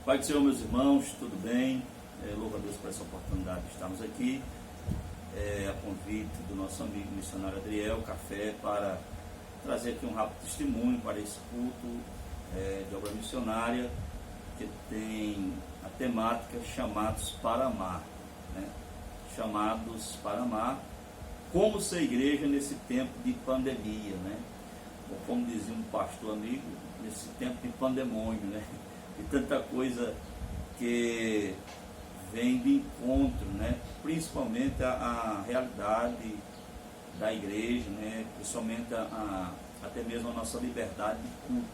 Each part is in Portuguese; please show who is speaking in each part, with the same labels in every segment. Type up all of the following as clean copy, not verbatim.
Speaker 1: Pai do Senhor, meus irmãos, tudo bem? Louvo a Deus por essa oportunidade de estarmos aqui, a convite do nosso amigo missionário Adriel Café, para trazer aqui um rápido testemunho para esse culto de obra missionária, que tem a temática Chamados para Amar, né? Chamados para Amar, como ser igreja nesse tempo de pandemia, né? Ou como dizia um pastor amigo, nesse tempo de pandemônio, né? E tanta coisa que vem de encontro, né? Principalmente a realidade da igreja, né? Principalmente até mesmo a nossa liberdade de culto.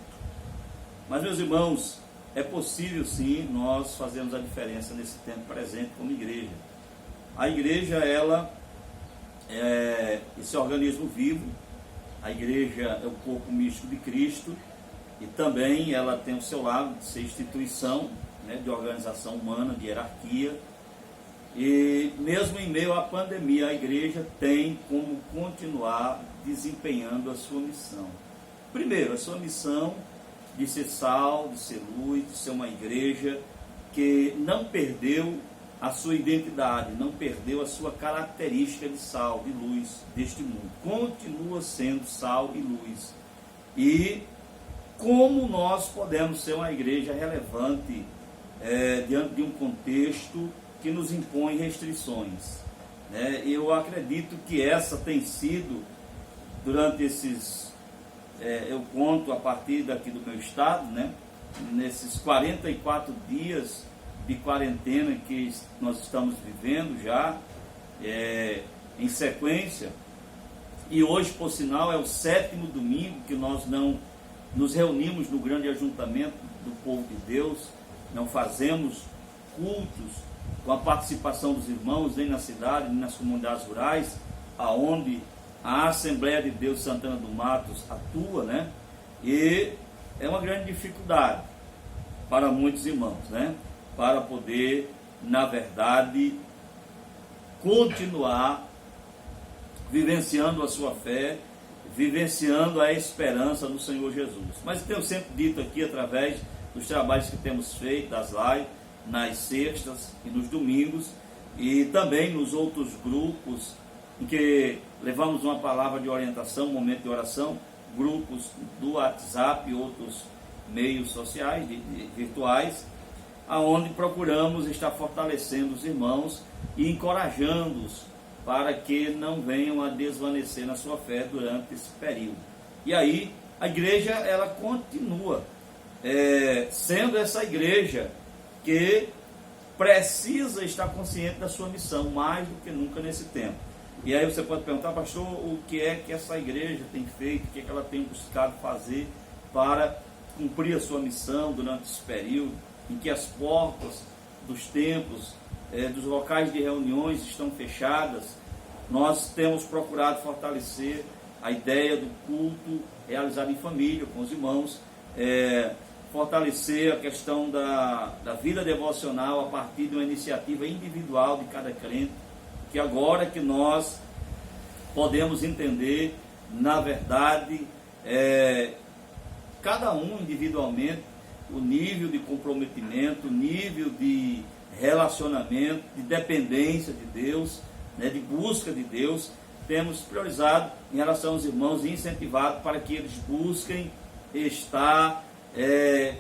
Speaker 1: Mas, meus irmãos, é possível sim nós fazermos a diferença nesse tempo presente como igreja. A igreja, ela é esse organismo vivo. A igreja é o corpo místico de Cristo. E também ela tem o seu lado de ser instituição, né, de organização humana, de hierarquia. E mesmo em meio à pandemia, a igreja tem como continuar desempenhando a sua missão. Primeiro, a sua missão de ser sal, de ser luz, de ser uma igreja que não perdeu a sua identidade, não perdeu a sua característica de sal, de luz deste mundo. Continua sendo sal e luz. E como nós podemos ser uma igreja relevante diante de um contexto que nos impõe restrições, né? Eu acredito que essa tem sido, durante esses, eu conto a partir daqui do meu estado, né? Nesses 44 dias de quarentena que nós estamos vivendo já, em sequência, e hoje, por sinal, é o 7º domingo que nós não nos reunimos no grande ajuntamento do povo de Deus, não fazemos cultos com a participação dos irmãos, nem na cidade, nem nas comunidades rurais, aonde a Assembleia de Deus Santana do Matos atua, né? E é uma grande dificuldade para muitos irmãos, né? Para poder, na verdade, continuar vivenciando a sua fé, vivenciando a esperança no Senhor Jesus. Mas eu tenho sempre dito aqui, através dos trabalhos que temos feito, das lives, nas sextas e nos domingos, e também nos outros grupos em que levamos uma palavra de orientação, um momento de oração, grupos do WhatsApp e outros meios sociais, virtuais, aonde procuramos estar fortalecendo os irmãos e encorajando-os para que não venham a desvanecer na sua fé durante esse período. E aí, a igreja, ela continua sendo essa igreja que precisa estar consciente da sua missão, mais do que nunca nesse tempo. E aí você pode perguntar, pastor, o que é que essa igreja tem feito, o que é que ela tem buscado fazer para cumprir a sua missão durante esse período, em que as portas dos templos, dos locais de reuniões estão fechadas. Nós temos procurado fortalecer a ideia do culto realizado em família, com os irmãos, fortalecer a questão da vida devocional a partir de uma iniciativa individual de cada crente, que agora que nós podemos entender, na verdade, cada um individualmente, o nível de comprometimento, o nível de relacionamento, de dependência de Deus, né, de busca de Deus, temos priorizado em relação aos irmãos e incentivado para que eles busquem estar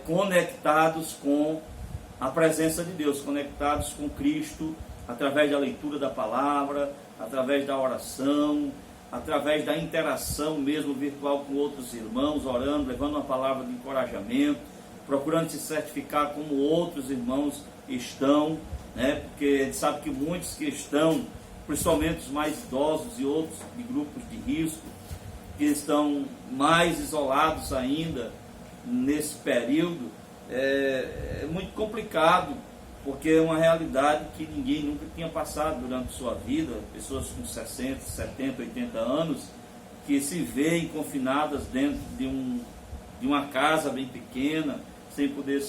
Speaker 1: conectados com a presença de Deus, conectados com Cristo, através da leitura da palavra, através da oração, através da interação mesmo virtual com outros irmãos, orando, levando uma palavra de encorajamento, procurando se certificar como outros irmãos estão, né? Porque a gente sabe que muitos que estão, principalmente os mais idosos e outros de grupos de risco, que estão mais isolados ainda nesse período, é muito complicado, porque é uma realidade que ninguém nunca tinha passado durante sua vida, pessoas com 60, 70, 80 anos, que se veem confinadas dentro de uma casa bem pequena, sem poder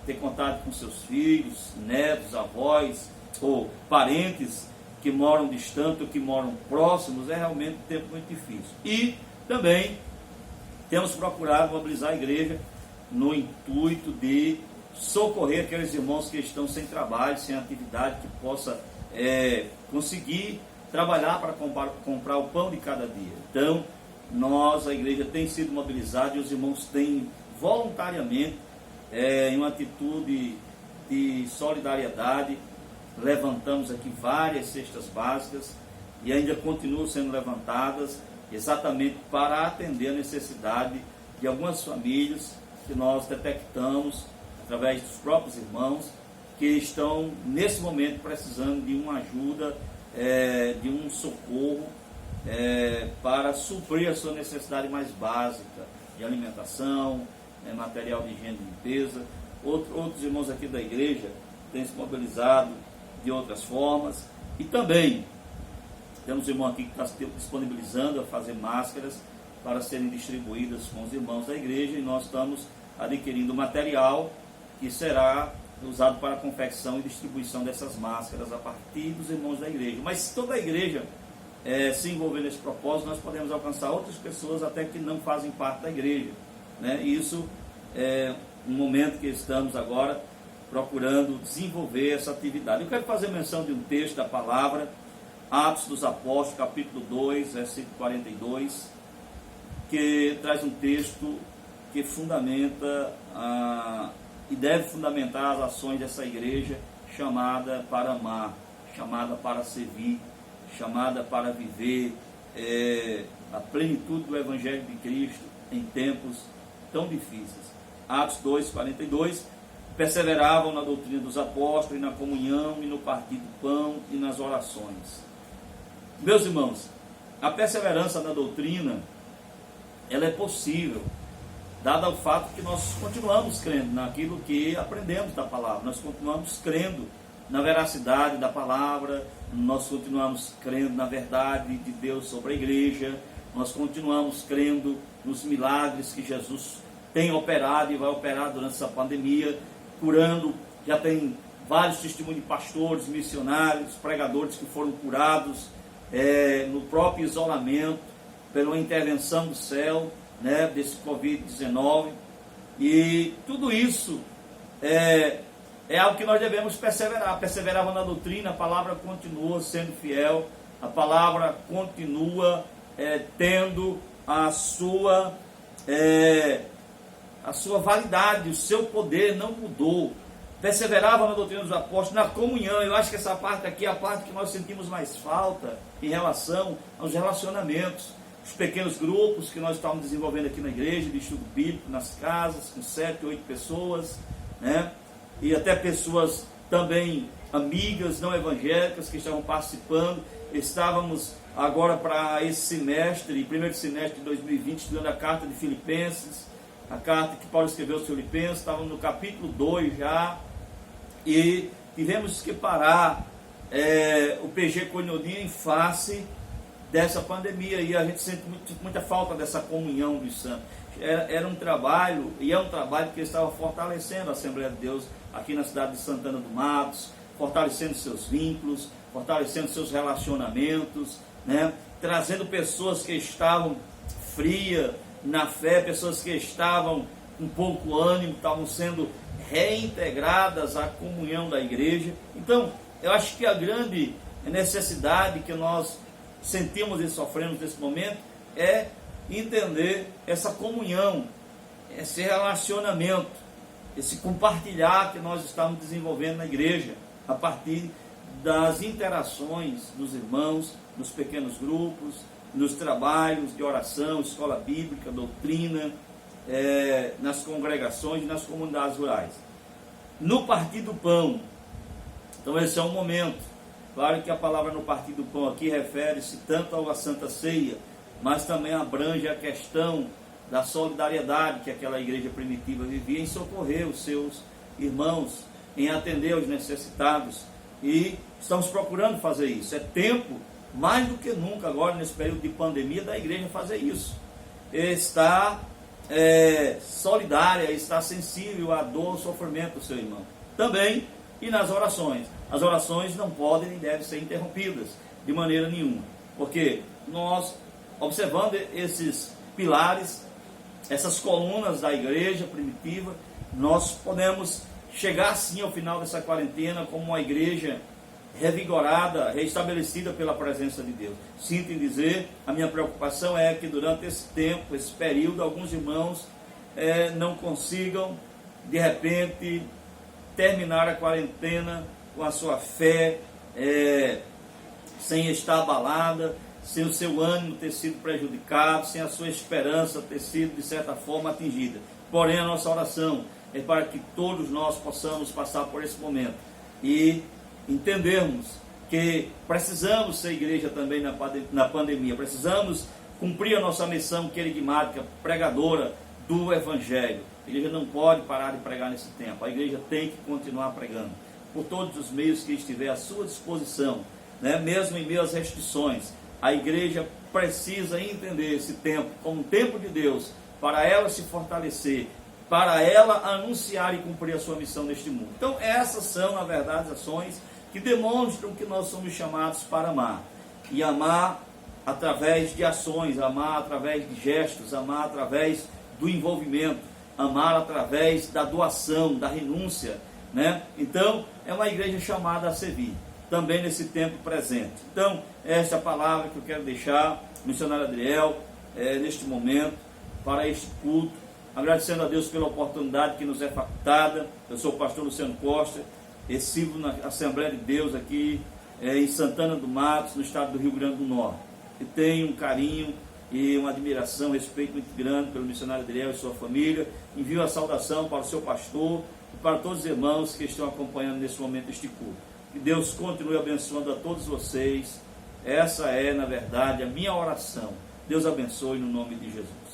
Speaker 1: ter contato com seus filhos, netos, avós ou parentes que moram distante ou que moram próximos. É realmente um tempo muito difícil. E também temos procurado mobilizar a igreja no intuito de socorrer aqueles irmãos que estão sem trabalho, sem atividade, que possa conseguir trabalhar para comprar o pão de cada dia. Então, a igreja tem sido mobilizada e os irmãos têm voluntariamente, em uma atitude de solidariedade, levantamos aqui várias cestas básicas e ainda continuam sendo levantadas exatamente para atender a necessidade de algumas famílias que nós detectamos através dos próprios irmãos que estão nesse momento precisando de uma ajuda, de um socorro para suprir a sua necessidade mais básica de alimentação, material de higiene e limpeza. Outros irmãos aqui da igreja têm se mobilizado de outras formas e também temos um irmão aqui que está se disponibilizando a fazer máscaras para serem distribuídas com os irmãos da igreja, e nós estamos adquirindo material que será usado para a confecção e distribuição dessas máscaras a partir dos irmãos da igreja. Mas se toda a igreja se envolver nesse propósito, nós podemos alcançar outras pessoas até que não fazem parte da igreja, né? E isso é um momento que estamos agora procurando desenvolver essa atividade. Eu quero fazer menção de um texto da palavra, Atos dos Apóstolos, capítulo 2, versículo 42, que traz um texto que fundamenta e deve fundamentar as ações dessa igreja chamada para amar, chamada para servir, chamada para viver a plenitude do Evangelho de Cristo em tempos tão difíceis. Atos 2, 42, perseveravam na doutrina dos apóstolos, e na comunhão, e no partir do pão, e nas orações. Meus irmãos, a perseverança na doutrina, ela é possível, dado o fato que nós continuamos crendo naquilo que aprendemos da palavra, nós continuamos crendo na veracidade da palavra, nós continuamos crendo na verdade de Deus sobre a igreja, nós continuamos crendo nos milagres que Jesus tem operado e vai operar durante essa pandemia, curando. Já tem vários testemunhos de pastores, missionários, pregadores que foram curados no próprio isolamento, pela intervenção do céu, né, desse Covid-19, e tudo isso é algo que nós devemos perseverar. Perseveravam na doutrina, a palavra continua sendo fiel, a palavra continua tendo a sua validade, o seu poder não mudou. Perseveravam na doutrina dos apóstolos, na comunhão. Eu acho que essa parte aqui é a parte que nós sentimos mais falta em relação aos relacionamentos. Os pequenos grupos que nós estamos desenvolvendo aqui na igreja, de estudo bíblico, nas casas, com 7, 8 pessoas, né? E até pessoas também amigas, não evangélicas, que estavam participando. Estávamos agora para esse semestre, primeiro semestre de 2020, estudando a carta de Filipenses, a carta que Paulo escreveu aos Filipenses. Estávamos no capítulo 2 já, e tivemos que parar o PG Coinonia em face dessa pandemia, e a gente sente muita falta dessa comunhão dos santos. Era um trabalho, e é um trabalho que estava fortalecendo a Assembleia de Deus aqui na cidade de Santana do Matos, fortalecendo seus vínculos, fortalecendo seus relacionamentos, né? Trazendo pessoas que estavam frias na fé, pessoas que estavam com pouco ânimo, estavam sendo reintegradas à comunhão da igreja. Então, eu acho que a grande necessidade que nós sentimos e sofremos nesse momento é entender essa comunhão, esse relacionamento, esse compartilhar que nós estamos desenvolvendo na igreja, a partir das interações dos irmãos, nos pequenos grupos, nos trabalhos de oração, escola bíblica, doutrina, nas congregações e nas comunidades rurais. No partir do pão, então esse é um momento. Claro que a palavra no partir do pão aqui refere-se tanto à Santa Ceia, mas também abrange a questão da solidariedade que aquela igreja primitiva vivia em socorrer os seus irmãos, em atender aos necessitados, e estamos procurando fazer isso. É tempo, mais do que nunca agora, nesse período de pandemia, da igreja fazer isso. Está solidária, está sensível à dor, ao sofrimento do seu irmão. Também, e nas orações. As orações não podem nem devem ser interrompidas de maneira nenhuma, porque nós, observando esses pilares, essas colunas da igreja primitiva, nós podemos chegar assim ao final dessa quarentena como uma igreja revigorada, restabelecida pela presença de Deus. Sinto em dizer, a minha preocupação é que durante esse tempo, esse período, alguns irmãos não consigam, de repente, terminar a quarentena com a sua fé sem estar abalada, sem o seu ânimo ter sido prejudicado, sem a sua esperança ter sido, de certa forma, atingida. Porém, a nossa oração é para que todos nós possamos passar por esse momento e entendermos que precisamos ser igreja também na pandemia, precisamos cumprir a nossa missão querigmática, pregadora do Evangelho. A igreja não pode parar de pregar nesse tempo, a igreja tem que continuar pregando, por todos os meios que estiver à sua disposição, né? Mesmo em meio às restrições, a igreja precisa entender esse tempo como um tempo de Deus, para ela se fortalecer, para ela anunciar e cumprir a sua missão neste mundo. Então essas são, na verdade, ações que demonstram que nós somos chamados para amar, e amar através de ações, amar através de gestos, amar através do envolvimento, amar através da doação, da renúncia, né? Então é uma igreja chamada a servir, também nesse tempo presente. Então esta é a palavra que eu quero deixar, missionário Adriel, neste momento, para este culto, agradecendo a Deus pela oportunidade que nos é facultada. Eu sou o pastor Luciano Costa, e sirvo na Assembleia de Deus aqui em Santana do Matos, no estado do Rio Grande do Norte. E tenho um carinho e uma admiração, um respeito muito grande pelo missionário Adriel e sua família. Envio a saudação para o seu pastor e para todos os irmãos que estão acompanhando nesse momento este culto. Que Deus continue abençoando a todos vocês. Essa é, na verdade, a minha oração. Deus abençoe no nome de Jesus.